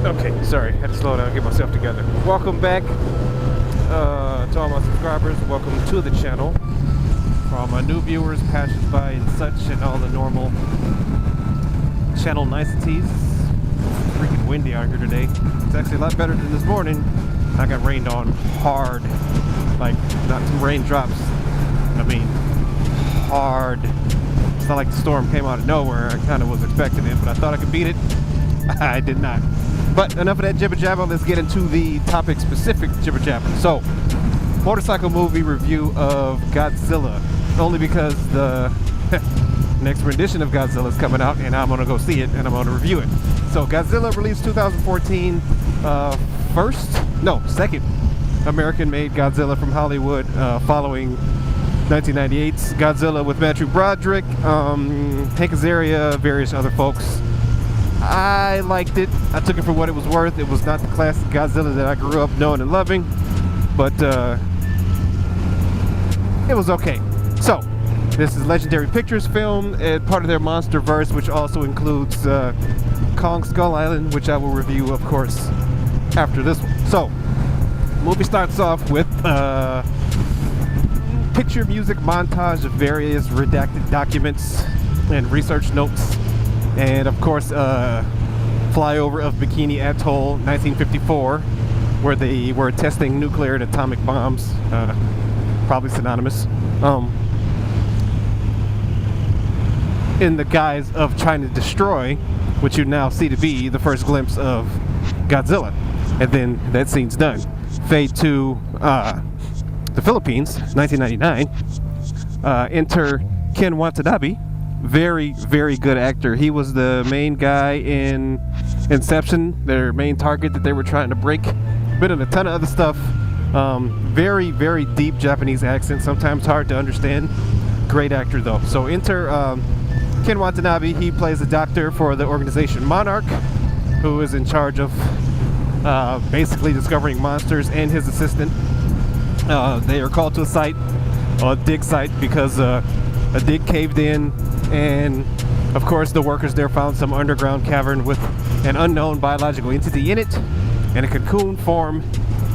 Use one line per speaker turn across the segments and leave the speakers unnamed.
Okay, sorry, had to slow down and get myself together. Welcome back to all my subscribers. Welcome to the channel. For all my new viewers, passers-by and such, and all the normal channel niceties. It's freaking windy out here today. It's actually a lot better than this morning. I got rained on hard. Like, not some raindrops. I mean, hard. It's not like the storm came out of nowhere. I kind of was expecting it, but I thought I could beat it. I did not. But enough of that jibber jabber. Let's get into the topic specific jibber jabber. So, motorcycle movie review of Godzilla. Only because the next rendition of Godzilla is coming out, and I'm gonna go see it and I'm gonna review it. So, Godzilla released 2014. Second American-made Godzilla from Hollywood, following 1998's Godzilla with Matthew Broderick, Hank Azaria, various other folks. I liked it. I took it for what it was worth. It was not the classic Godzilla that I grew up knowing and loving, but it was okay. So, this is Legendary Pictures film, part of their Monsterverse, which also includes Kong Skull Island, which I will review, of course, after this one. So, movie starts off with picture music montage of various redacted documents and research notes. And of course, flyover of Bikini Atoll, 1954, where they were testing nuclear and atomic bombs, probably synonymous, in the guise of trying to destroy what you now see to be the first glimpse of Godzilla. And then that scene's done. Fade to the Philippines, 1999. Enter Ken Watanabe. Very, very good actor. He was the main guy in Inception, their main target that they were trying to break. Been in a ton of other stuff. Very, very deep Japanese accent, sometimes hard to understand. Great actor though. So enter Ken Watanabe. He plays a doctor for the organization Monarch, who is in charge of basically discovering monsters, and his assistant. They are called to a dig site, because a dig caved in. And of course the workers there found some underground cavern with an unknown biological entity in it in a cocoon form.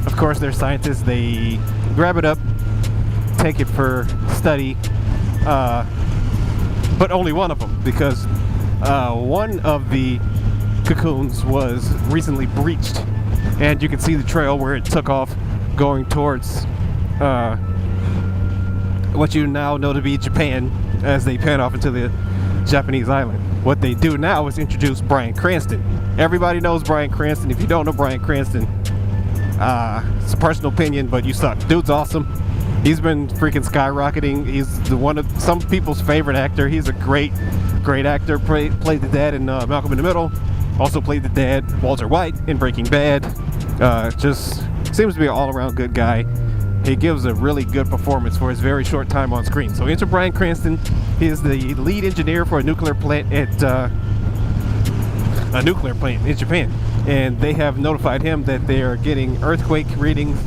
Of course they're scientists. They grab it up, take it for study, but only one of them, because one of the cocoons was recently breached, and you can see the trail where it took off going towards what you now know to be Japan, as they pan off into the Japanese island. What they do now is introduce Bryan Cranston. Everybody knows Bryan Cranston. If you don't know Bryan Cranston, it's a personal opinion, but you suck. Dude's awesome. He's been freaking skyrocketing. He's one of some people's favorite actor. He's a great actor. Played the dad in Malcolm in the Middle. Also played the dad, Walter White, in Breaking Bad. Just seems to be an all-around good guy. He gives a really good performance for his very short time on screen. So enter Bryan Cranston. He is the lead engineer for a nuclear plant in Japan, and they have notified him that they are getting earthquake readings,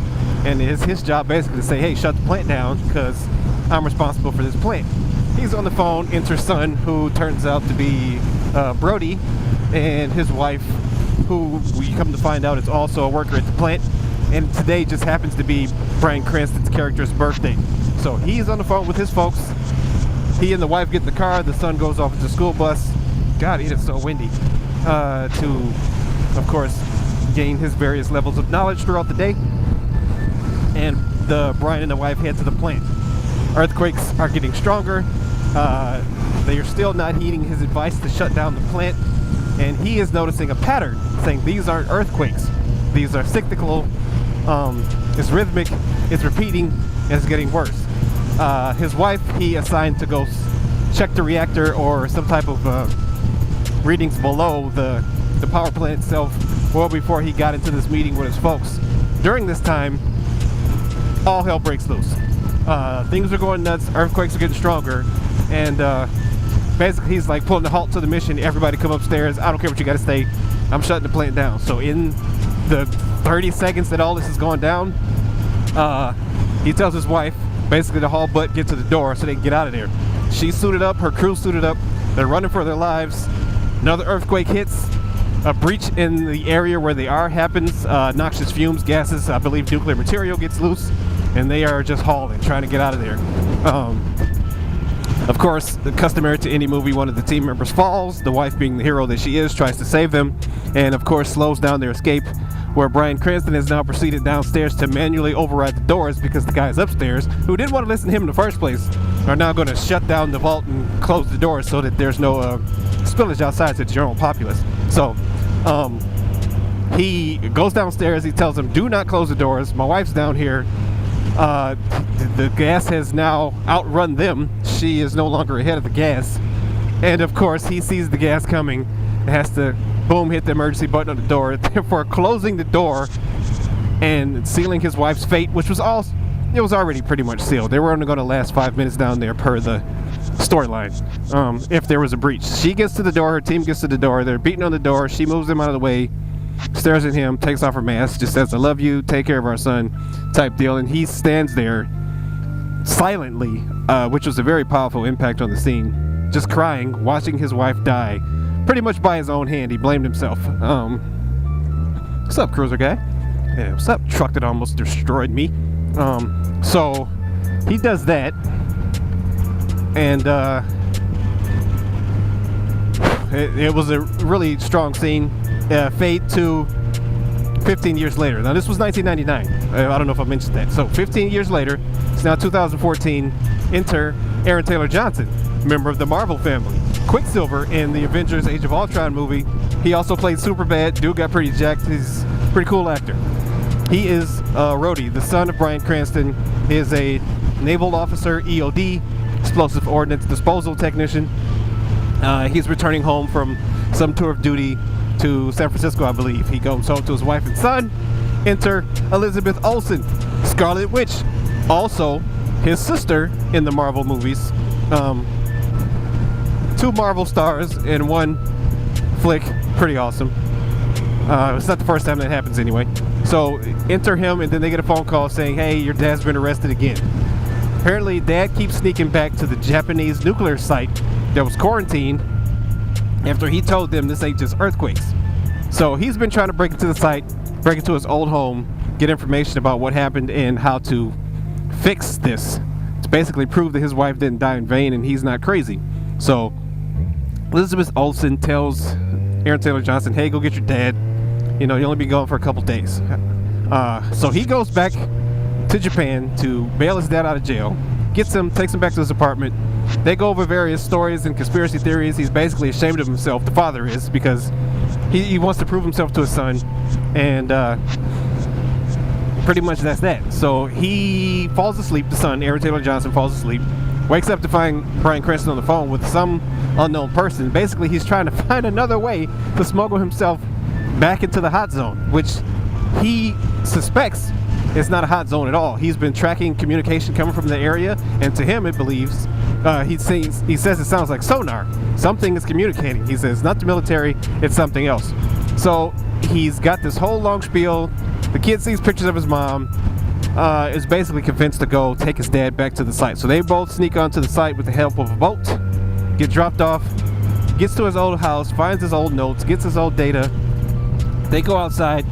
and it's his job basically to say, hey, shut the plant down, because I'm responsible for this plant. He's on the phone. Enter son, who turns out to be Brody, and his wife, who we come to find out is also a worker at the plant. And today just happens to be Bryan Cranston's character's birthday. So he's on the phone with his folks. He and the wife get in the car. The son goes off with the school bus. God, it is so windy. To, of course, gain his various levels of knowledge throughout the day. And Bryan and the wife head to the plant. Earthquakes are getting stronger. They are still not heeding his advice to shut down the plant. And he is noticing a pattern, saying these aren't earthquakes. These are cyclical. It's rhythmic, it's repeating, and it's getting worse. His wife, he assigned to go check the reactor or some type of readings below the power plant itself, well before he got into this meeting with his folks. During this time, all hell breaks loose. Things are going nuts, earthquakes are getting stronger, and basically he's like pulling the halt to the mission. Everybody come upstairs. I don't care what you got to say. I'm shutting the plant down. So in the 30 seconds that all this is going down, he tells his wife basically to haul butt, get to the door so they can get out of there. She's suited up, her crew's suited up, they're running for their lives. Another earthquake hits, A breach in the area where they are happens. Noxious fumes, gases, I believe nuclear material gets loose, and they are just hauling, trying to get out of there. Of course, customary to any movie, one of the team members falls. The wife, being the hero that she is, tries to save them, and of course slows down their escape, where Bryan Cranston has now proceeded downstairs to manually override the doors because the guys upstairs, who didn't want to listen to him in the first place, are now going to shut down the vault and close the doors so that there's no spillage outside to the general populace. So he goes downstairs, he tells them, do not close the doors, my wife's down here. The gas has now outrun them. She is no longer ahead of the gas, and of course he sees the gas coming and has to boom hit the emergency button on the door, therefore closing the door and sealing his wife's fate, which was already pretty much sealed. They were only going to last 5 minutes down there per the storyline, if there was a breach. She gets to the door, her team gets to the door, they're beating on the door, she moves them out of the way, stares at him, takes off her mask, just says, I love you, take care of our son, type deal, and he stands there silently, which was a very powerful impact on the scene, just crying, watching his wife die, pretty much by his own hand. He blamed himself. What's up, cruiser guy? Yeah, what's up, truck that almost destroyed me? So he does that, and it was a really strong scene. Fade to 15 years later. Now this was 1999. I don't know if I mentioned that. So 15 years later, it's now 2014. Enter Aaron Taylor Johnson, member of the Marvel family. Quicksilver in the Avengers Age of Ultron movie. He also played Superbad. Dude got pretty jacked. He's a pretty cool actor. He is Rhodey, the son of Bryan Cranston. He is a naval officer, EOD, explosive ordnance disposal technician. He's returning home from some tour of duty to San Francisco, I believe. He goes home to his wife and son. Enter Elizabeth Olsen, Scarlet Witch, also his sister in the Marvel movies. 2 Marvel stars in one flick. Pretty awesome. It's not the first time that happens anyway. So enter him, and then they get a phone call saying, hey, your dad's been arrested again. Apparently dad keeps sneaking back to the Japanese nuclear site that was quarantined after he told them this ain't just earthquakes. So he's been trying to break into the site, break into his old home, get information about what happened and how to fix this, to basically prove that his wife didn't die in vain and he's not crazy. So Elizabeth Olsen tells Aaron Taylor Johnson, hey, go get your dad. You know, he'll only be gone for a couple days. So he goes back to Japan to bail his dad out of jail, gets him, takes him back to his apartment. They go over various stories and conspiracy theories. He's basically ashamed of himself, the father is, because he wants to prove himself to his son, and pretty much that's that. So he falls asleep, the son, Aaron Taylor Johnson, falls asleep, wakes up to find Bryan Cranston on the phone with some unknown person. Basically, he's trying to find another way to smuggle himself back into the hot zone, which he suspects is not a hot zone at all. He's been tracking communication coming from the area, and to him, it believes, he says it sounds like sonar. Something is communicating. He says, not the military, it's something else. So he's got this whole long spiel. The kid sees pictures of his mom, is basically convinced to go take his dad back to the site. So they both sneak onto the site with the help of a boat, get dropped off, gets to his old house, finds his old notes, gets his old data. They go outside,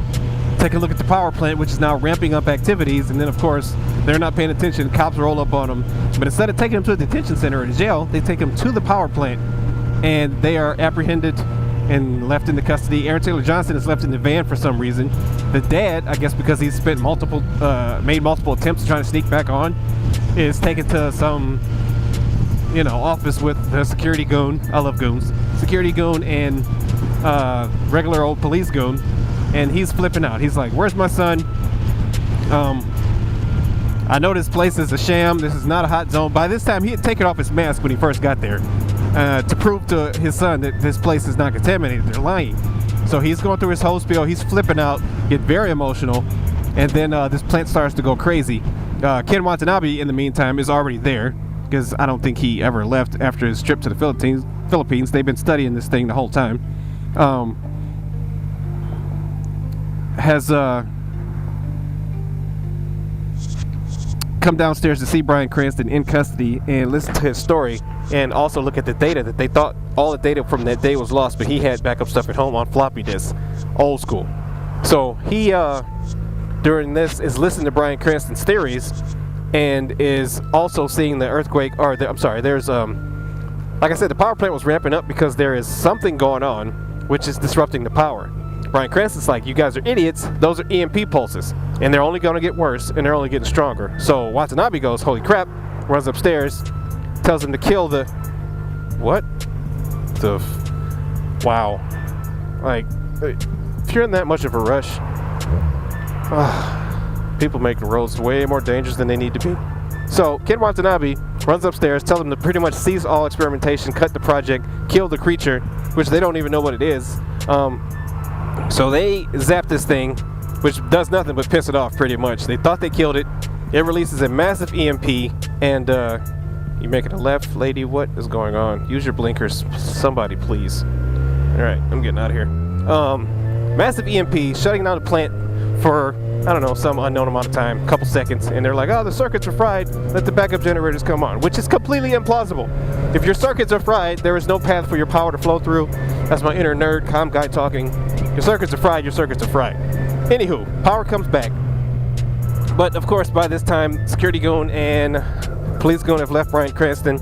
take a look at the power plant, which is now ramping up activities, and then of course they're not paying attention. Cops roll up on them, but instead of taking them to a detention center or a jail, they take them to the power plant, and they are apprehended and left into custody. Aaron Taylor Johnson is left in the van for some reason. The dad, I guess because he's made multiple attempts trying to sneak back on, is taken to some office with the security goon. I love goons. Security goon and regular old police goon. And he's flipping out. He's like, where's my son? I know this place is a sham. This is not a hot zone. By this time, he had taken off his mask when he first got there to prove to his son that this place is not contaminated. They're lying. So he's going through his whole spiel. He's flipping out, get very emotional. And then this plant starts to go crazy. Ken Watanabe, in the meantime, is already there because I don't think he ever left after his trip to the Philippines. They've been studying this thing the whole time. Has come downstairs to see Bryan Cranston in custody and listen to his story, and also look at the data that they thought all the data from that day was lost, but he had backup stuff at home on floppy disk, old school. So he, during this, is listening to Bryan Cranston's theories, and is also seeing the earthquake, or there's, like I said, the power plant was ramping up because there is something going on, which is disrupting the power. Bryan Cranston's like, you guys are idiots, those are EMP pulses, and they're only going to get worse, and they're only getting stronger. So Watanabe goes, holy crap, runs upstairs, tells him to kill the, what? Wow. Like, if you're in that much of a rush, people make the roads way more dangerous than they need to be. So Ken Watanabe runs upstairs, tells him to pretty much cease all experimentation, cut the project, kill the creature, which they don't even know what it is. So they zap this thing, which does nothing but piss it off pretty much. They thought they killed it. It releases a massive EMP, and you making a left, lady? What is going on? Use your blinkers, somebody, please. All right, I'm getting out of here. Massive EMP shutting down the plant for, I don't know, some unknown amount of time, couple seconds, and they're like, oh, the circuits are fried, let the backup generators come on, which is completely implausible. If your circuits are fried, there is no path for your power to flow through. That's my inner nerd, comm guy talking. Your circuits are fried, your circuits are fried. Anywho, power comes back. But of course, by this time, security goon and police goon have left Bryan Cranston.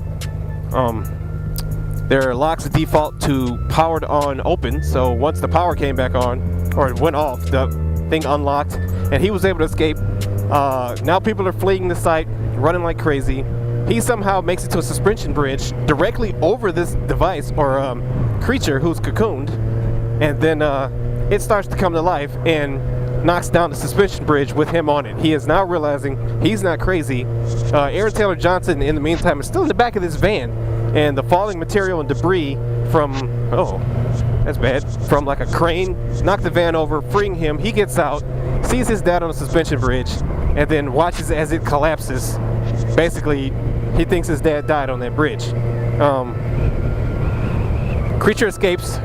Their locks default to powered on open, so once the power came back on, or it went off, the thing unlocked, and he was able to escape. Now people are fleeing the site, running like crazy. He somehow makes it to a suspension bridge directly over this device, or creature who's cocooned, and then it starts to come to life and knocks down the suspension bridge with him on it. He is now realizing he's not crazy. Aaron Taylor Johnson, in the meantime, is still in the back of this van, and the falling material and debris from, oh, that's bad, from like a crane knocked the van over, freeing him. He gets out, sees his dad on the suspension bridge, and then watches as it collapses. Basically, he thinks his dad died on that bridge. Creature escapes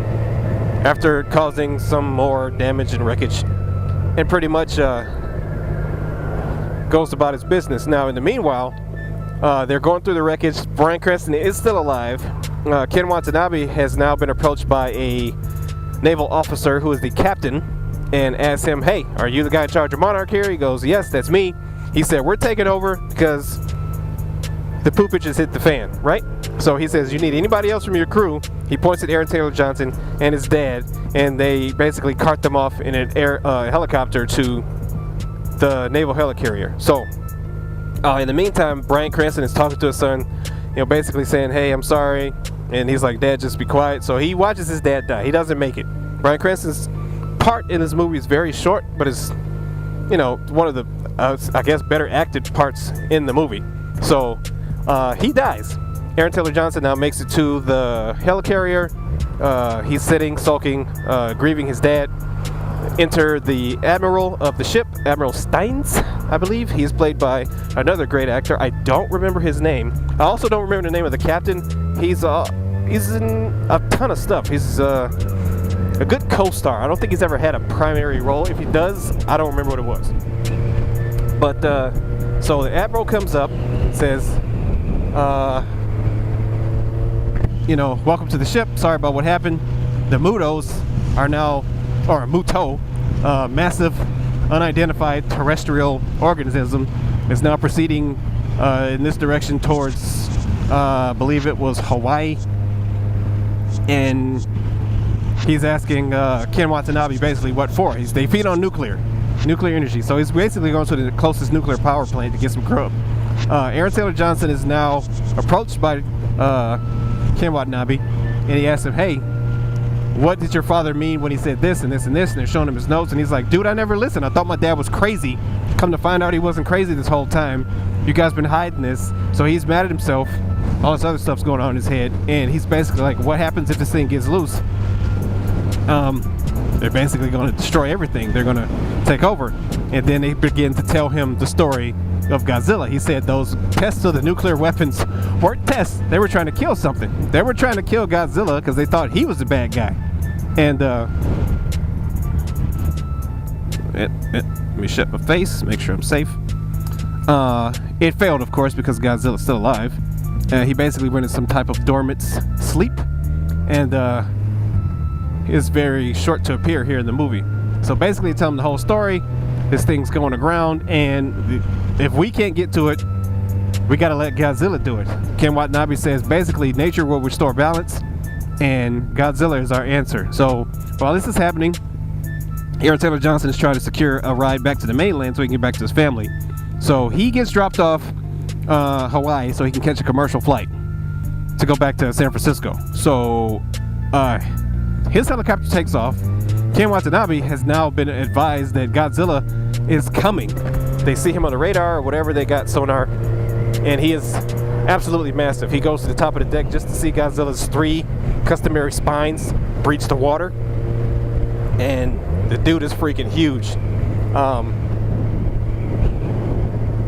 after causing some more damage and wreckage, and pretty much goes about his business. Now, in the meanwhile, they're going through the wreckage. Bryan Cranston is still alive. Ken Watanabe has now been approached by a naval officer who is the captain, and asks him, hey, are you the guy in charge of Monarch here? He goes, yes, that's me. He said, we're taking over because the poopage just hit the fan, right? So he says, you need anybody else from your crew? He points at Aaron Taylor Johnson and his dad, and they basically cart them off in an helicopter to the naval helicarrier. So in the meantime, Bryan Cranston is talking to his son, basically saying, hey, I'm sorry. And he's like, Dad, just be quiet. So he watches his dad die. He doesn't make it. Bryan Cranston's part in this movie is very short, but is, one of the, I guess, better acted parts in the movie. So he dies. Aaron Taylor Johnson now makes it to the helicarrier. He's sitting, sulking, grieving his dad. Enter the admiral of the ship, Admiral Steins, I believe. He's played by another great actor. I don't remember his name. I also don't remember the name of the captain. He's in a ton of stuff. He's a good co-star. I don't think he's ever had a primary role. If he does, I don't remember what it was. But so the admiral comes up, says, welcome to the ship. Sorry about what happened. The Mutos are now, or Muto, massive unidentified terrestrial organism, is now proceeding in this direction towards, I believe it was Hawaii. And he's asking Ken Watanabe basically what for. They feed on nuclear energy. So he's basically going to the closest nuclear power plant to get some grub. Aaron Taylor Johnson is now approached by Ken Watanabe, and he asks him, hey, what did your father mean when he said this and this and this? And they're showing him his notes, and he's like, dude, I never listened. I thought my dad was crazy. Come to find out he wasn't crazy this whole time. You guys been hiding this. So he's mad at himself. All this other stuff's going on in his head, and he's basically like, what happens if this thing gets loose? They're basically going to destroy everything. They're going to take over. And then they begin to tell him the story of Godzilla. He said those tests of the nuclear weapons weren't tests. They were trying to kill something. They were trying to kill Godzilla because they thought he was the bad guy. And let me shut my face, make sure I'm safe. It failed, of course, because Godzilla's still alive. He basically went in some type of dormant sleep, and is very short to appear here in the movie. So basically, tell them the whole story. This thing's going aground, and if we can't get to it, we gotta let Godzilla do it. Ken Watanabe says basically nature will restore balance, and Godzilla is our answer. So while this is happening, Aaron Taylor Johnson is trying to secure a ride back to the mainland so he can get back to his family. So he gets dropped off Hawaii so he can catch a commercial flight to go back to San Francisco. So his helicopter takes off. Ken Watanabe has now been advised that Godzilla is coming. They see him on the radar or whatever, they got sonar, and he is absolutely massive. He goes to the top of the deck just to see Godzilla's 3 customary spines breach the water, and the dude is freaking huge.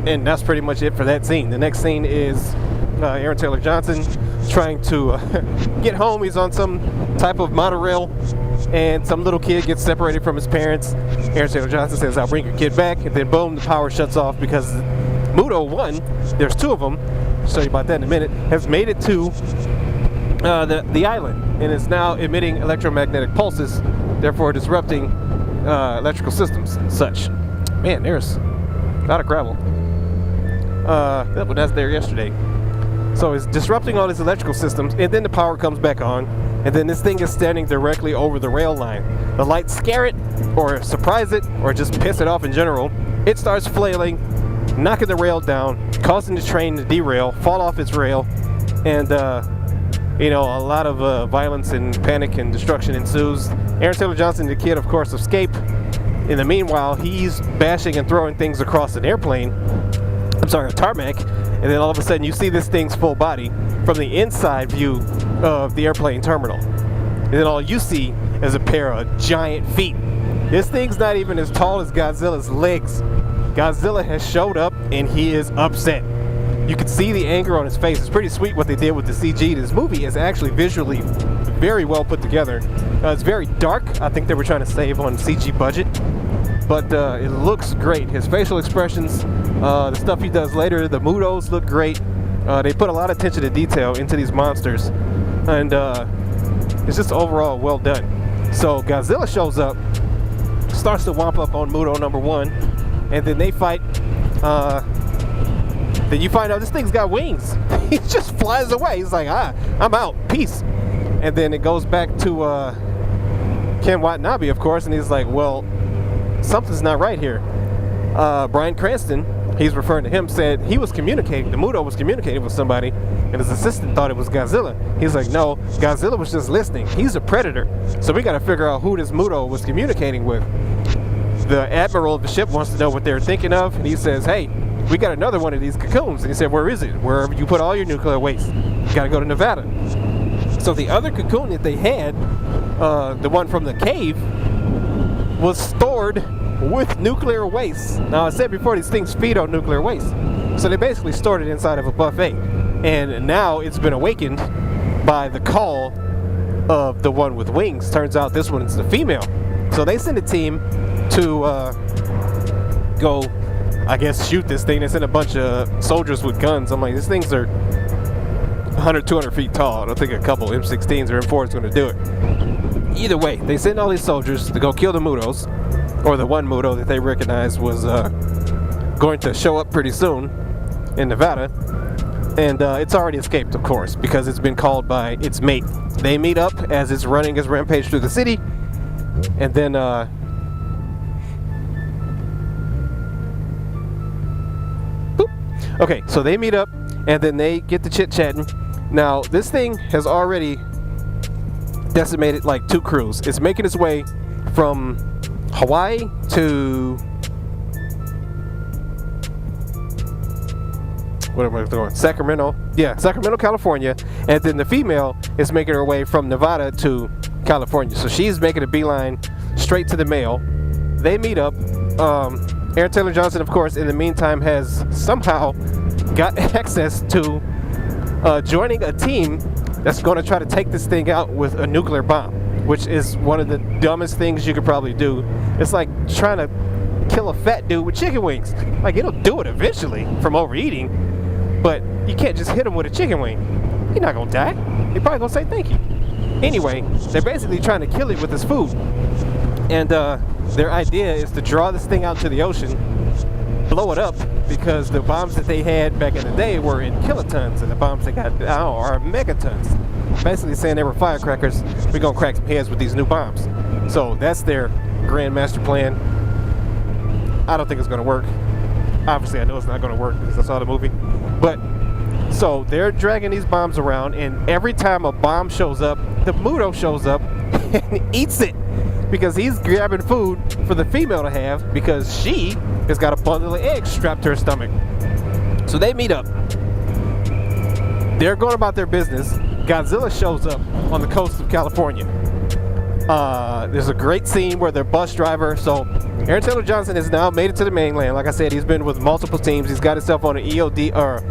And that's pretty much it for that scene. The next scene is Aaron Taylor Johnson trying to get home. He's on some type of monorail, and some little kid gets separated from his parents. Aaron Taylor Johnson says, "I'll bring your kid back," and then boom, the power shuts off because Muto 1, there's 2 of them, I'll show you about that in a minute, has made it to the island, and is now emitting electromagnetic pulses, therefore disrupting electrical systems and such. Man, there's a lot of gravel. That one was there yesterday. So it's disrupting all these electrical systems, and then the power comes back on, and then this thing is standing directly over the rail line. The lights scare it, or surprise it, or just piss it off in general. It starts flailing, knocking the rail down, causing the train to derail, fall off its rail, and you know, a lot of violence and panic and destruction ensues. Aaron Taylor Johnson, the kid, of course, escape. In the meanwhile, he's bashing and throwing things across an airplane. I'm sorry, a tarmac. And then all of a sudden you see this thing's full body from the inside view of the airplane terminal. And then all you see is a pair of giant feet. This thing's not even as tall as Godzilla's legs. Godzilla has showed up and he is upset. You can see the anger on his face. It's pretty sweet what they did with the CG. This movie is actually visually very well put together. It's very dark. I think they were trying to save on CG budget. But it looks great. His facial expressions, the stuff he does later, the Mutos look great. They put a lot of attention to detail into these monsters, and it's just overall well done. So Godzilla shows up, starts to womp up on Muto number 1, and then they fight. Then you find out this thing's got wings. He just flies away. He's like, I'm out, peace. And then it goes back to Ken Watanabe, of course, and he's like, well, something's not right here. Bryan Cranston, he's referring to him, said he was communicating, the Muto was communicating with somebody, and his assistant thought it was Godzilla. He's like, no, Godzilla was just listening. He's a predator. So we got to figure out who this Muto was communicating with. The admiral of the ship wants to know what they're thinking of, and he says, hey, we got another one of these cocoons. And he said, where is it? Wherever you put all your nuclear waste. You got to go to Nevada. So the other cocoon that they had, the one from the cave, was stored with nuclear waste. Now, I said before, these things feed on nuclear waste. So they basically stored it inside of a buffet. And now it's been awakened by the call of the one with wings. Turns out this one is the female. So they send a team to go, I guess, shoot this thing. They send a bunch of soldiers with guns. I'm like, these things are 100, 200 feet tall. I don't think a couple M16s or M4s going to do it. Either way, they send all these soldiers to go kill the Mutos, or the one Muto that they recognized was going to show up pretty soon in Nevada. And it's already escaped, of course, because it's been called by its mate. They meet up as it's running its rampage through the city, and then boop. Okay, so they meet up, and then they get to chit-chatting. Now, this thing has already decimated like 2 crews. It's making its way from Hawaii to where am I going? Sacramento. Yeah, Sacramento, California. And then the female is making her way from Nevada to California. So she's making a beeline straight to the male. They meet up. Aaron Taylor Johnson, of course, in the meantime has somehow got access to joining a team that's going to try to take this thing out with a nuclear bomb, which is one of the dumbest things you could probably do. It's like trying to kill a fat dude with chicken wings. Like, it'll do it eventually from overeating, but you can't just hit him with a chicken wing. He's not going to die. He's probably going to say thank you. Anyway, they're basically trying to kill it with this food. And their idea is to draw this thing out to the ocean, blow it up, because the bombs that they had back in the day were in kilotons, and the bombs they got now are megatons. Basically saying they were firecrackers. We're gonna crack some heads with these new bombs. So that's their grand master plan. I don't think it's gonna work. Obviously, I know it's not gonna work because I saw the movie. But so they're dragging these bombs around, and every time a bomb shows up, the Muto shows up and eats it, because he's grabbing food for the female to have, because she has got a bundle of eggs strapped to her stomach. So they meet up. They're going about their business. Godzilla shows up on the coast of California. There's a great scene where their bus driver, so Aaron Taylor Johnson has now made it to the mainland. Like I said, he's been with multiple teams. He's got himself on an EOD, or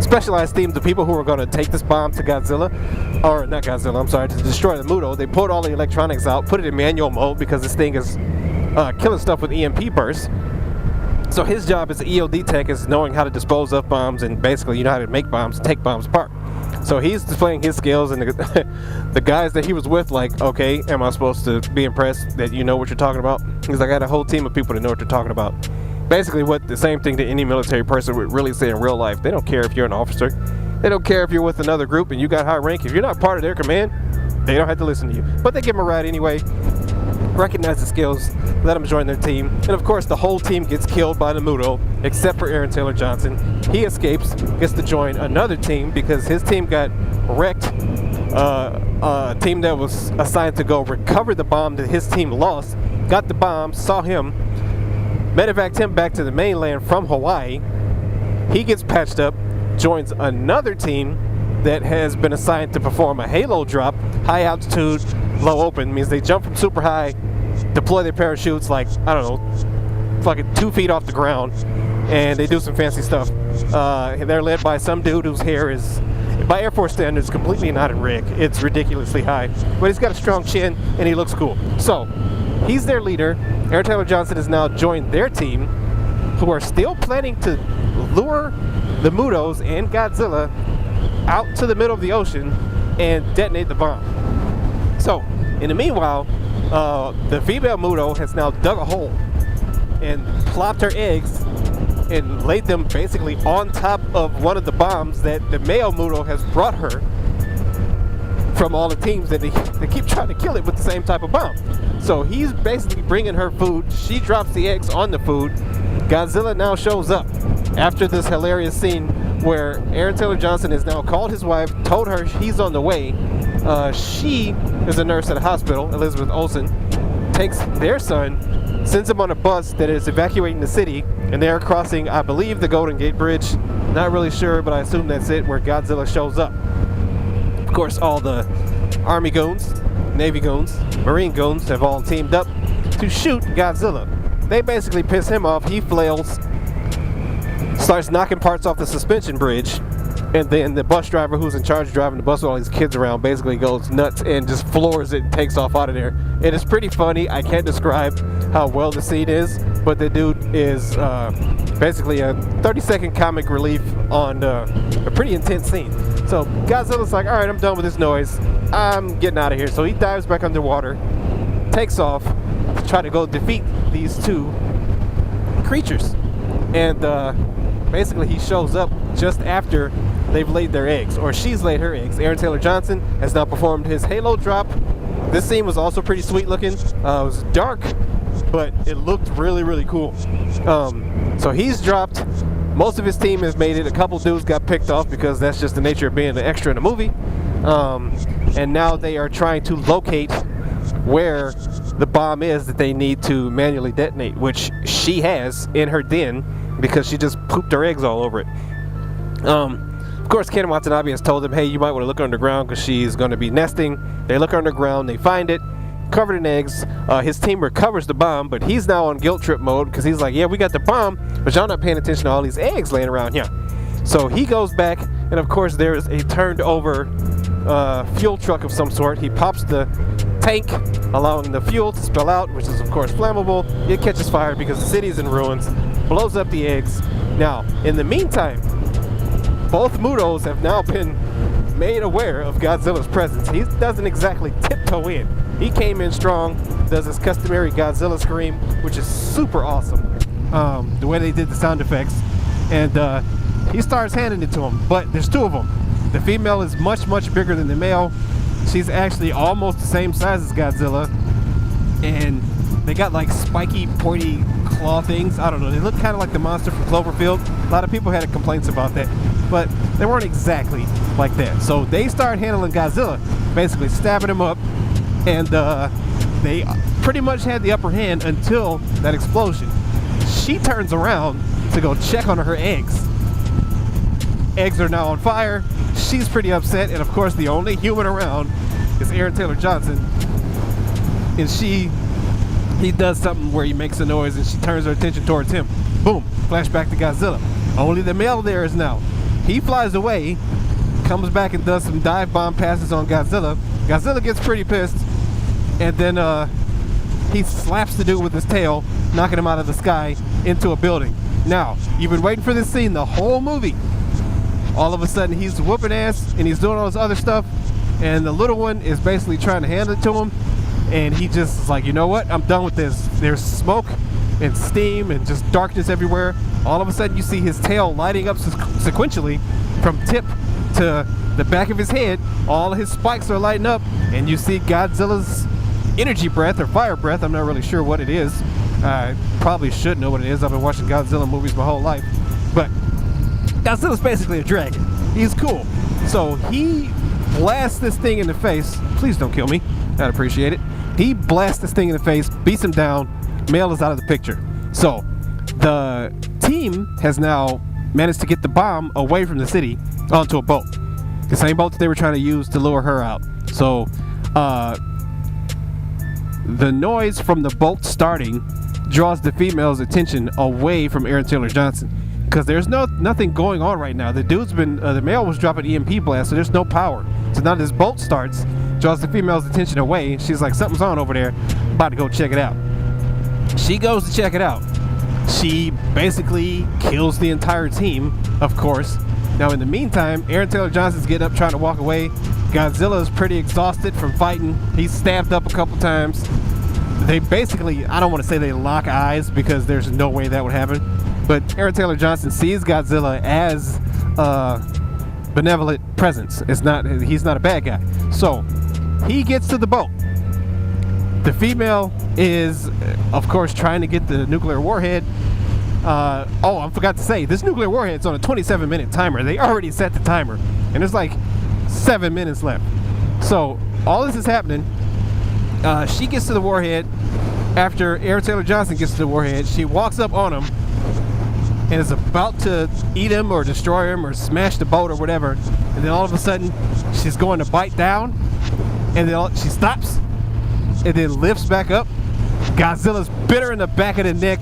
specialized team, the people who are going to take this bomb to Godzilla, or not Godzilla, I'm sorry, to destroy the Muto. They pulled all the electronics out, put it in manual mode, because this thing is killing stuff with EMP bursts. So his job as an EOD tech is knowing how to dispose of bombs, and basically you know how to make bombs, take bombs apart. So he's displaying his skills, and the guys that he was with, like, okay, am I supposed to be impressed that you know what you're talking about? He's like, I got a whole team of people that know what you're talking about. Basically what the same thing that any military person would really say in real life. They don't care if you're an officer. They don't care if you're with another group and you got high rank. If you're not part of their command, they don't have to listen to you. But they give him a ride anyway, recognize the skills, let him join their team. And of course the whole team gets killed by the Muto, except for Aaron Taylor Johnson. He escapes, gets to join another team because his team got wrecked. A team that was assigned to go recover the bomb that his team lost, got the bomb, saw him, medevaced him back to the mainland from Hawaii. He gets patched up, joins another team that has been assigned to perform a halo drop, high altitude, low open, means they jump from super high, deploy their parachutes like, I don't know, fucking 2 feet off the ground, and they do some fancy stuff. They're led by some dude whose hair is, by Air Force standards, completely not in rig. It's ridiculously high, but he's got a strong chin and he looks cool. So he's their leader. Aaron Taylor Johnson has now joined their team, who are still planning to lure the Mutos and Godzilla out to the middle of the ocean and detonate the bomb. So in the meanwhile, the female Muto has now dug a hole and plopped her eggs and laid them basically on top of one of the bombs that the male Muto has brought her from all the teams that they keep trying to kill it with the same type of bomb. So he's basically bringing her food. She drops the eggs on the food. Godzilla now shows up after this hilarious scene where Aaron Taylor Johnson has now called his wife, told her he's on the way. She is a nurse at a hospital, Elizabeth Olsen, takes their son, sends him on a bus that is evacuating the city, and they're crossing, I believe, the Golden Gate Bridge. Not really sure, but I assume that's it, where Godzilla shows up. Of course, all the Army goons, Navy goons, Marine goons have all teamed up to shoot Godzilla. They basically piss him off. He flails, starts knocking parts off the suspension bridge, and then the bus driver who's in charge of driving the bus with all these kids around basically goes nuts and just floors it and takes off out of there. It is pretty funny. I can't describe how well the scene is, but the dude is basically a 30-second comic relief on a pretty intense scene. So Godzilla's like, all right, I'm done with this noise. I'm getting out of here. So he dives back underwater, takes off to try to go defeat these two creatures. And basically he shows up just after they've laid their eggs, or she's laid her eggs. Aaron Taylor Johnson has now performed his halo drop. This scene was also pretty sweet looking. It was dark, but it looked really, really cool. So he's dropped. Most of his team has made it. A couple dudes got picked off because that's just the nature of being an extra in a movie. And now they are trying to locate where the bomb is that they need to manually detonate, which she has in her den because she just pooped her eggs all over it. Of course, Ken Watanabe has told them, hey, you might want to look underground because she's going to be nesting. They look underground, they find it, covered in eggs. His team recovers the bomb, but he's now on guilt trip mode because he's like, yeah, we got the bomb, but y'all not paying attention to all these eggs laying around here. So he goes back, and of course there is a turned over fuel truck of some sort. He pops the tank, allowing the fuel to spill out, which is of course flammable. It catches fire because the city is in ruins, blows up the eggs. Now, in the meantime, both Mutos have now been made aware of Godzilla's presence. He doesn't exactly tiptoe in. He came in strong, does his customary Godzilla scream, which is super awesome. The way they did the sound effects. And he starts handing it to him, but there's two of them. The female is much, much bigger than the male. She's actually almost the same size as Godzilla. And they got like spiky, pointy claw things. I don't know. They look kind of like the monster from Cloverfield. A lot of people had complaints about that, but they weren't exactly like that. So they start handling Godzilla, basically stabbing him up, and they pretty much had the upper hand until that explosion. She turns around to go check on her eggs. Eggs are now on fire. She's pretty upset, and of course the only human around is Aaron Taylor Johnson. And he does something where he makes a noise and she turns her attention towards him. Boom, flashback to Godzilla. Only the male there is now. He flies away, comes back and does some dive bomb passes on Godzilla. Godzilla gets pretty pissed, and then he slaps the dude with his tail, knocking him out of the sky into a building. Now, you've been waiting for this scene the whole movie. All of a sudden he's whooping ass and he's doing all this other stuff, and the little one is basically trying to hand it to him, and he just is like, you know what, I'm done with this. There's smoke and steam and just darkness everywhere. All of a sudden you see his tail lighting up sequentially from tip to the back of his head. All of his spikes are lighting up, and you see Godzilla's energy breath or fire breath. I'm not really sure what it is. I probably should know what it is. I've been watching Godzilla movies my whole life. But Godzilla's basically a dragon. He's cool. So he blasts this thing in the face. Please don't kill me. I'd appreciate it. He blasts this thing in the face, beats him down. Male is out of the picture. So the team has now managed to get the bomb away from the city onto a boat. The same boat that they were trying to use to lure her out. So the noise from the boat starting draws the female's attention away from Aaron Taylor Johnson, because there's nothing going on right now. The dude's been the male was dropping EMP blast, so there's no power. So now this boat starts, draws the female's attention away. She's like, something's on over there, about to go check it out. She goes to check it out. She basically kills the entire team, of course. Now in the meantime, Aaron Taylor Johnson's getting up trying to walk away. Godzilla's pretty exhausted from fighting. He's stabbed up a couple times. They basically, I don't want to say they lock eyes because there's no way that would happen, but Aaron Taylor Johnson sees Godzilla as a benevolent presence. He's not a bad guy. So he gets to the boat. The female is, of course, trying to get the nuclear warhead. Oh, I forgot to say, this nuclear warhead's on a 27-minute timer. They already set the timer, and there's like 7 minutes left. So all this is happening. She gets to the warhead. After Aaron Taylor Johnson gets to the warhead, she walks up on him and is about to eat him or destroy him or smash the boat or whatever. And then all of a sudden, she's going to bite down, and then she stops and then lifts back up. Godzilla's bit her in the back of the neck,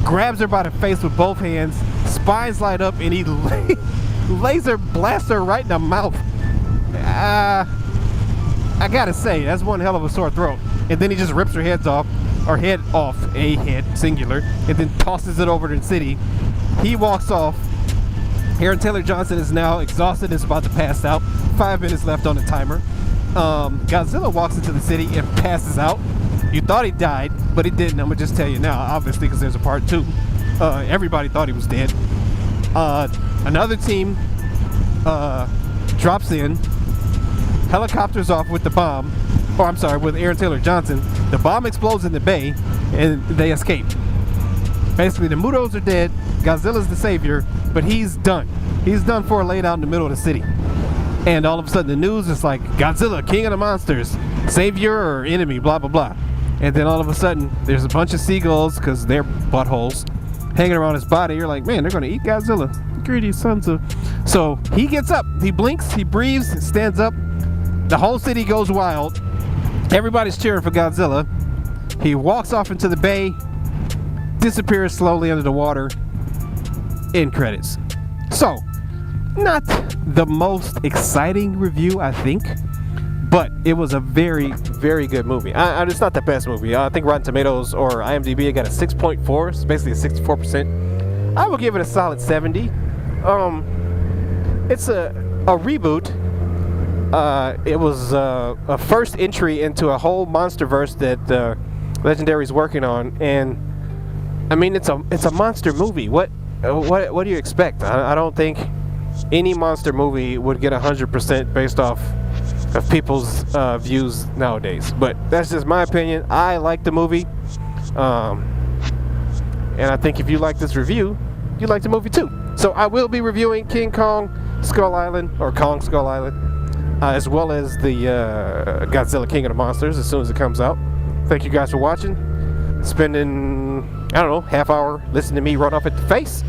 grabs her by the face with both hands, spines light up, and he laser blasts her right in the mouth. I gotta say, that's one hell of a sore throat. And then he just rips her head off, a head, singular, and then tosses it over to the city. He walks off. Aaron Taylor Johnson is now exhausted and is about to pass out. 5 minutes left on the timer. Godzilla walks into the city and passes out. You thought he died, but he didn't. I'm gonna just tell you now, obviously, because there's a part 2. Everybody thought he was dead. Another team drops in, helicopters off with the bomb, or I'm sorry, with Aaron Taylor Johnson. The bomb explodes in the bay, and they escape. Basically, the Mutos are dead. Godzilla's the savior, but he's done. He's done for laid out in the middle of the city. And all of a sudden, the news is like, Godzilla, king of the monsters, savior or enemy, blah, blah, blah. And then all of a sudden, there's a bunch of seagulls, because they're buttholes, hanging around his body. You're like, man, they're going to eat Godzilla. Greedy sons of... So he gets up, he blinks, he breathes, stands up. The whole city goes wild. Everybody's cheering for Godzilla. He walks off into the bay, disappears slowly under the water. End credits. So, not the most exciting review, I think, but it was a very, very good movie. It's not the best movie. I think Rotten Tomatoes or IMDb got a 6.4. It's basically a 64%. I would give it a solid 70. It's a reboot. it was a first entry into a whole MonsterVerse that Legendary's working on, and I mean it's a monster movie. What do you expect? I don't think any monster movie would get 100% based off of people's views nowadays. But that's just my opinion. I like the movie, and I think if you like this review, you like the movie too. So I will be reviewing King Kong Skull Island, or Kong Skull Island, as well as the Godzilla King of the Monsters as soon as it comes out. Thank you guys for watching. Spending, I don't know, half hour listening to me run off at the face,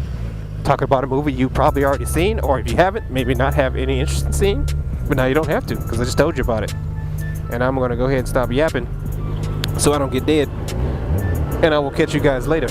talking about a movie you probably already seen, or if you haven't, maybe not have any interest in seeing. But now you don't have to, because I just told you about it. And I'm going to go ahead and stop yapping so I don't get dead. And I will catch you guys later.